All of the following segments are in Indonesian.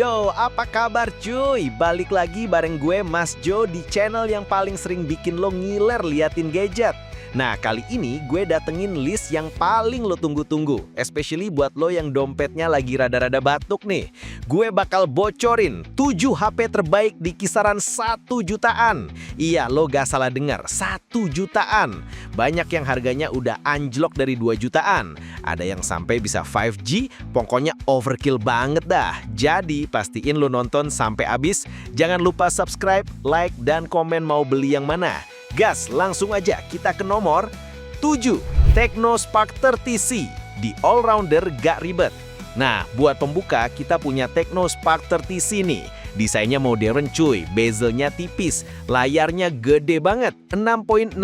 Yo, apa kabar cuy? Balik lagi bareng gue Mas Jo di channel yang paling sering bikin lo ngiler liatin gadget. Nah, kali ini gue datengin list yang paling lo tunggu-tunggu, especially buat lo yang dompetnya lagi rada-rada batuk nih. Gue bakal bocorin 7 HP terbaik di kisaran 1 jutaan. Iya, lo gak salah dengar, 1 jutaan. Banyak yang harganya udah anjlok dari 2 jutaan. Ada yang sampai bisa 5G, pokoknya overkill banget dah. Jadi, pastiin lo nonton sampai habis. Jangan lupa subscribe, like, dan komen mau beli yang mana. Gas, langsung aja kita ke nomor 7. Tecno Spark 30C, di all-rounder gak ribet. Nah, buat pembuka kita punya Tecno Spark 30C nih. Desainnya modern cuy, bezelnya tipis, layarnya gede banget, 6.67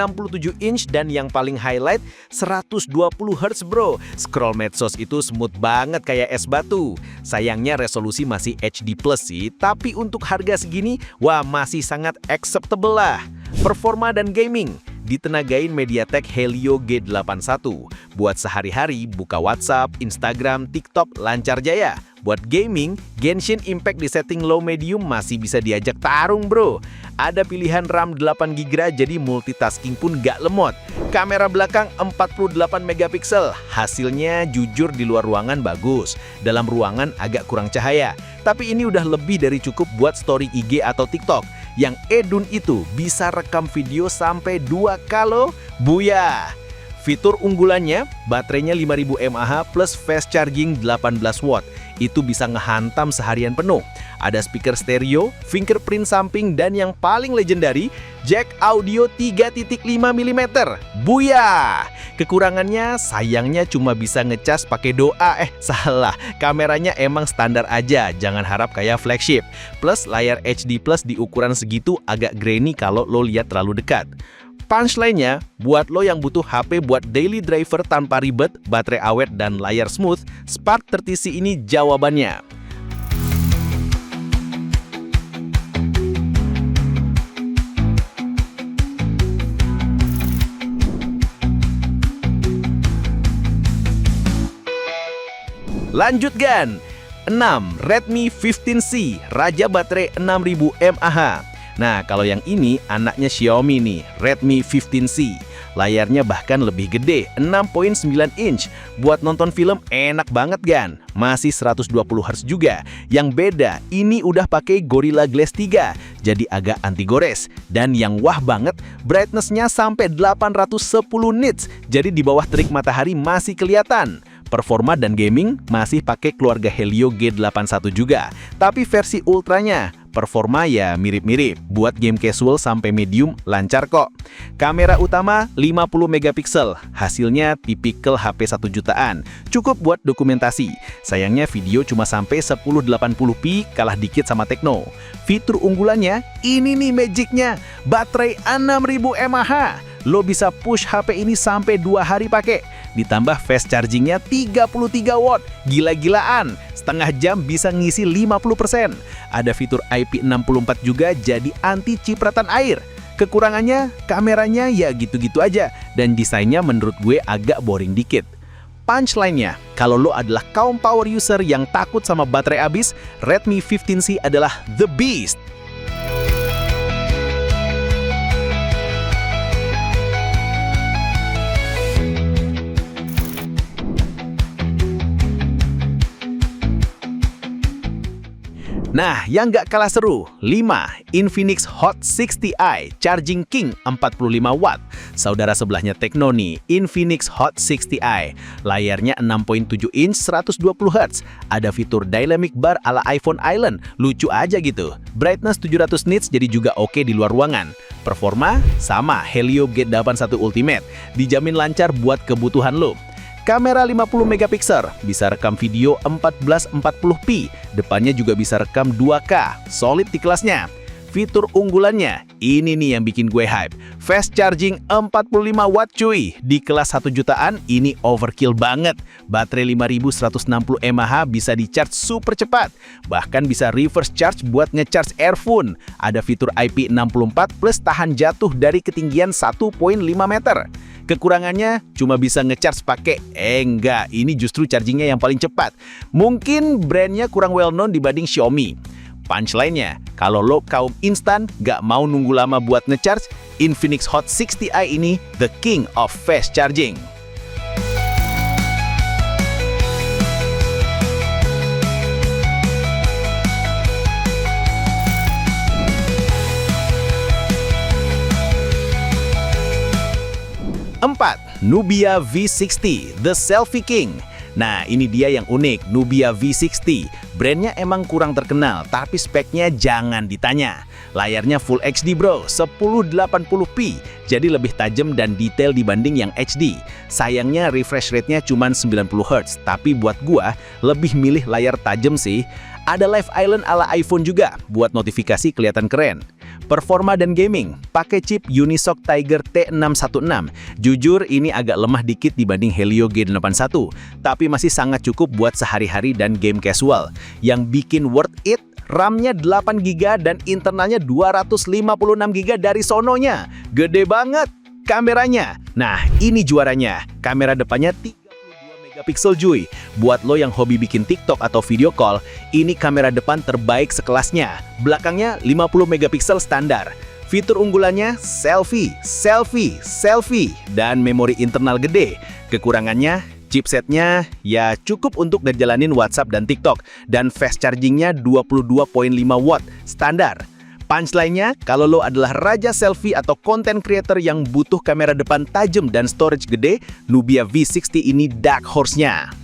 inch dan yang paling highlight 120 Hz bro. Scroll medsos itu smooth banget kayak es batu. Sayangnya resolusi masih HD plus sih, tapi untuk harga segini, wah masih sangat acceptable lah. Performa dan gaming ditenagain MediaTek Helio G81. Buat sehari-hari, buka WhatsApp, Instagram, TikTok lancar jaya. Buat gaming, Genshin Impact di setting low medium masih bisa diajak tarung bro. Ada pilihan RAM 8GB jadi multitasking pun gak lemot. Kamera belakang 48 megapiksel. Hasilnya jujur di luar ruangan bagus. Dalam ruangan agak kurang cahaya. Tapi ini udah lebih dari cukup buat story IG atau TikTok. Yang edun itu bisa rekam video sampai 2K loh. Buyah! Fitur unggulannya, baterainya 5000 mAh plus fast charging 18 watt. Itu bisa ngehantam seharian penuh. Ada speaker stereo, fingerprint samping, dan yang paling legendary, jack audio 3.5 mm. Buyah! Kekurangannya, sayangnya cuma bisa ngecas pakai doa. Salah. Kameranya emang standar aja, jangan harap kayak flagship. Plus layar HD Plus di ukuran segitu agak grainy kalau lo lihat terlalu dekat. Punchline-nya, buat lo yang butuh HP buat daily driver tanpa ribet, baterai awet, dan layar smooth, Spark 30C ini jawabannya. Lanjut gan! 6. Redmi 15C, raja baterai 6000 mAh. Nah, kalau yang ini anaknya Xiaomi nih, Redmi 15C. Layarnya bahkan lebih gede, 6.9 inch. Buat nonton film enak banget kan? Masih 120 Hz juga. Yang beda, ini udah pakai Gorilla Glass 3, jadi agak anti gores. Dan yang wah banget, brightness-nya sampai 810 nits, jadi di bawah terik matahari masih kelihatan. Performa dan gaming masih pakai keluarga Helio G81 juga, tapi versi ultranya. Performa ya mirip-mirip, buat game casual sampai medium lancar kok. Kamera utama 50 megapiksel, hasilnya tipikal HP 1 jutaan. Cukup buat dokumentasi. Sayangnya video cuma sampai 1080p, kalah dikit sama Tecno. Fitur unggulannya, ini nih magicnya, baterai 6000 mAh. Lo bisa push HP ini sampai 2 hari pakai. Ditambah fast chargingnya 33 watt. Gila-gilaan. Setengah jam bisa ngisi 50%. Ada fitur IP64 juga jadi anti cipratan air. Kekurangannya, kameranya ya gitu-gitu aja. Dan desainnya menurut gue agak boring dikit. Punchline-nya, kalau lo adalah kaum power user yang takut sama baterai habis, Redmi 15C adalah the beast. Nah, yang gak kalah seru, 5. Infinix Hot 60i Charging King 45 watt. Saudara sebelahnya Tecno nih, Infinix Hot 60i. Layarnya 6.7 inch 120 Hz. Ada fitur dynamic bar ala iPhone Island, lucu aja gitu. Brightness 700 nits jadi juga oke di luar ruangan. Performa sama Helio G81 Ultimate, dijamin lancar buat kebutuhan lo. Kamera 50 megapiksel, bisa rekam video 1440p, depannya juga bisa rekam 2K, solid di kelasnya. Fitur unggulannya, ini nih yang bikin gue hype. Fast charging 45 watt cuy, di kelas 1 jutaan ini overkill banget. Baterai 5160 mAh bisa di-charge super cepat, bahkan bisa reverse charge buat nge-charge earphone. Ada fitur IP64 plus tahan jatuh dari ketinggian 1,5 meter. Kekurangannya cuma bisa ngecharge pakai enggak, ini justru chargingnya yang paling cepat. Mungkin brandnya kurang well known dibanding Xiaomi. Punchline-nya, kalau lo kaum instan gak mau nunggu lama buat ngecharge, Infinix Hot 60i ini the king of fast charging. Empat, Nubia V60, the selfie king. Nah, ini dia yang unik, Nubia V60. Brandnya emang kurang terkenal, tapi speknya jangan ditanya. Layarnya Full HD bro, 1080p, jadi lebih tajam dan detail dibanding yang HD. Sayangnya refresh rate-nya cuma 90Hz, tapi buat gua lebih milih layar tajam sih. Ada Live Island ala iPhone juga, buat notifikasi kelihatan keren. Performa dan gaming, pakai chip Unisoc Tiger T616. Jujur ini agak lemah dikit dibanding Helio G81, tapi masih sangat cukup buat sehari-hari dan game casual. Yang bikin worth it, RAM-nya 8GB dan internalnya 256GB dari sononya. Gede banget. Kameranya, nah ini juaranya. Kamera depannya 32 megapiksel cuy. Buat lo yang hobi bikin TikTok atau video call, ini kamera depan terbaik sekelasnya. Belakangnya 50 megapiksel standar. Fitur unggulannya selfie, selfie, selfie, dan memori internal gede. Kekurangannya, chipsetnya ya cukup untuk ngejalanin WhatsApp dan TikTok, dan fast chargingnya 22.5 watt standar. Punchline-nya, kalau lo adalah raja selfie atau content creator yang butuh kamera depan tajam dan storage gede, Nubia V60 ini dark horse-nya.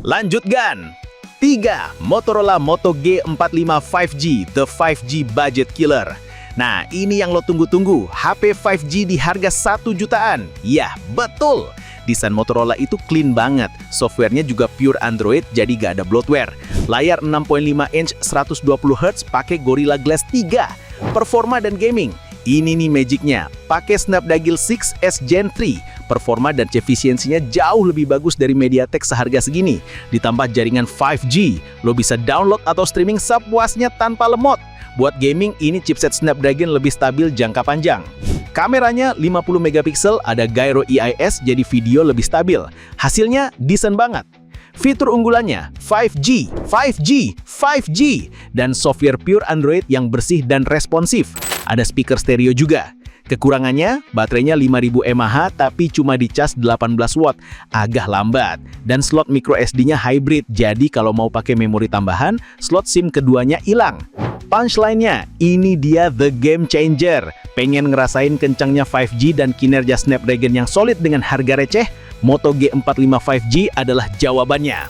Lanjutkan. 3. Motorola Moto G45 5G, the 5G budget killer. Nah, ini yang lo tunggu-tunggu, HP 5G di harga 1 jutaan. Ya, betul. Desain Motorola itu clean banget. Softwarenya juga pure Android, jadi gak ada bloatware. Layar 6.5 inch 120Hz pakai Gorilla Glass 3. Performa dan gaming. Ini nih magicnya, pakai Snapdragon 6S Gen 3. Performa dan efisiensinya jauh lebih bagus dari MediaTek seharga segini. Ditambah jaringan 5G, lo bisa download atau streaming sepuasnya tanpa lemot. Buat gaming, ini chipset Snapdragon lebih stabil jangka panjang. Kameranya 50 megapiksel, ada gyro EIS jadi video lebih stabil. Hasilnya decent banget. Fitur unggulannya 5G, 5G, 5G, dan software pure Android yang bersih dan responsif. Ada speaker stereo juga. Kekurangannya, baterainya 5000 mAh tapi cuma dicas 18 watt, agak lambat. Dan slot micro SD-nya hybrid, jadi kalau mau pakai memori tambahan, slot SIM keduanya hilang. Punchline-nya, ini dia the game changer. Pengen ngerasain kencangnya 5G dan kinerja Snapdragon yang solid dengan harga receh? Moto G45 5G adalah jawabannya.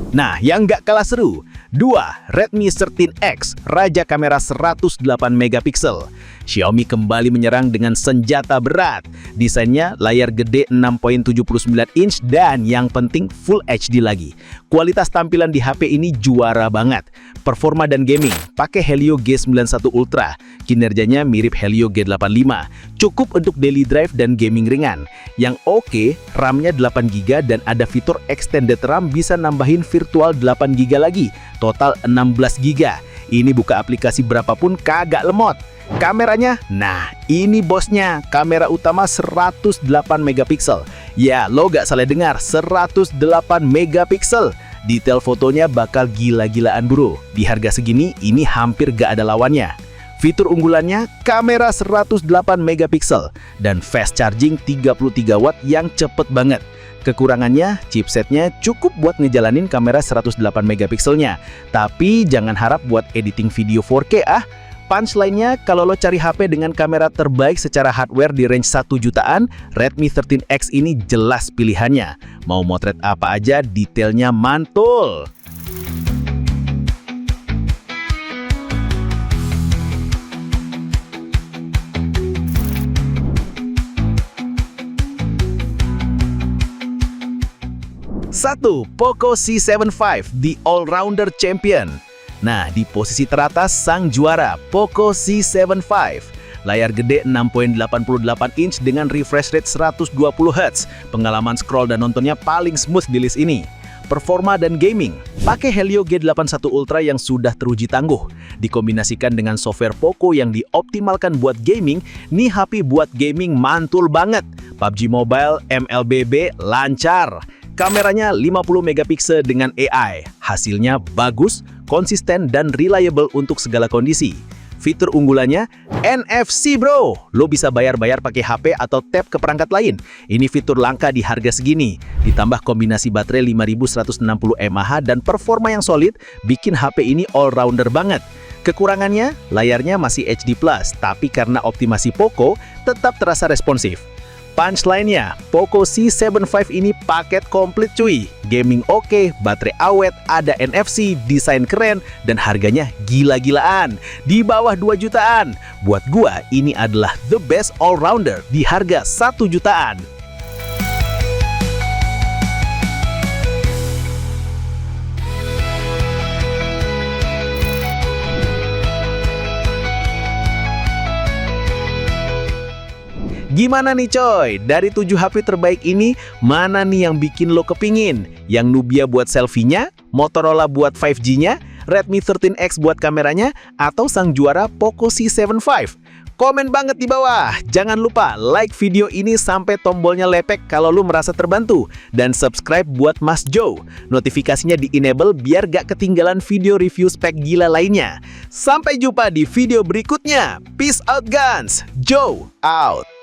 Nah, yang nggak kalah seru, 2. Redmi 13X, raja kamera 108 megapiksel. Xiaomi kembali menyerang dengan senjata berat. Desainnya layar gede 6.79 inch dan yang penting Full HD lagi. Kualitas tampilan di HP ini juara banget. Performa dan gaming, pakai Helio G91 Ultra. Kinerjanya mirip Helio G85. Cukup untuk daily drive dan gaming ringan. Yang oke, RAM-nya 8GB dan ada fitur extended RAM bisa nambahin virtual 8GB lagi. Total 16GB. Ini buka aplikasi berapapun kagak lemot. Kameranya, nah ini bosnya, kamera utama 108 megapiksel. Ya, lo gak salah dengar, 108 megapiksel. Detail fotonya bakal gila-gilaan bro. Di harga segini, ini hampir gak ada lawannya. Fitur unggulannya, kamera 108 megapiksel dan fast charging 33 watt yang cepet banget. Kekurangannya, chipsetnya cukup buat ngejalanin kamera 108 megapikselnya. Tapi jangan harap buat editing video 4K ah. Punchline-nya, kalau lo cari HP dengan kamera terbaik secara hardware di range 1 jutaan, Redmi 13X ini jelas pilihannya. Mau motret apa aja, detailnya mantul. 1. Poco C7 V, the all-rounder champion. Nah, di posisi teratas sang juara, Poco C7 V. Layar gede 6.88 inch dengan refresh rate 120 Hz. Pengalaman scroll dan nontonnya paling smooth di list ini. Performa dan gaming, pakai Helio G81 Ultra yang sudah teruji tangguh. Dikombinasikan dengan software Poco yang dioptimalkan buat gaming, nih HP buat gaming mantul banget. PUBG Mobile, MLBB, lancar. Kameranya 50 megapiksel dengan AI. Hasilnya bagus, konsisten, dan reliable untuk segala kondisi. Fitur unggulannya, NFC bro. Lo bisa bayar-bayar pakai HP atau tap ke perangkat lain. Ini fitur langka di harga segini. Ditambah kombinasi baterai 5160 mAh dan performa yang solid, bikin HP ini all-rounder banget. Kekurangannya, layarnya masih HD+, tapi karena optimasi Poco, tetap terasa responsif. Punchline-nya, Poco C7 V ini paket komplit cuy. Gaming oke, baterai awet, ada NFC, desain keren, dan harganya gila-gilaan. Di bawah 2 jutaan. Buat gua, ini adalah the best all-rounder di harga 1 jutaan. Gimana nih coy? Dari 7 HP terbaik ini, mana nih yang bikin lo kepingin? Yang Nubia buat selfie-nya? Motorola buat 5G-nya? Redmi 13X buat kameranya? Atau sang juara Poco C7 V? Komen banget di bawah. Jangan lupa like video ini sampai tombolnya lepek kalau lu merasa terbantu. Dan subscribe buat Mas Joe. Notifikasinya di-enable biar gak ketinggalan video review spek gila lainnya. Sampai jumpa di video berikutnya. Peace out guns. Joe out.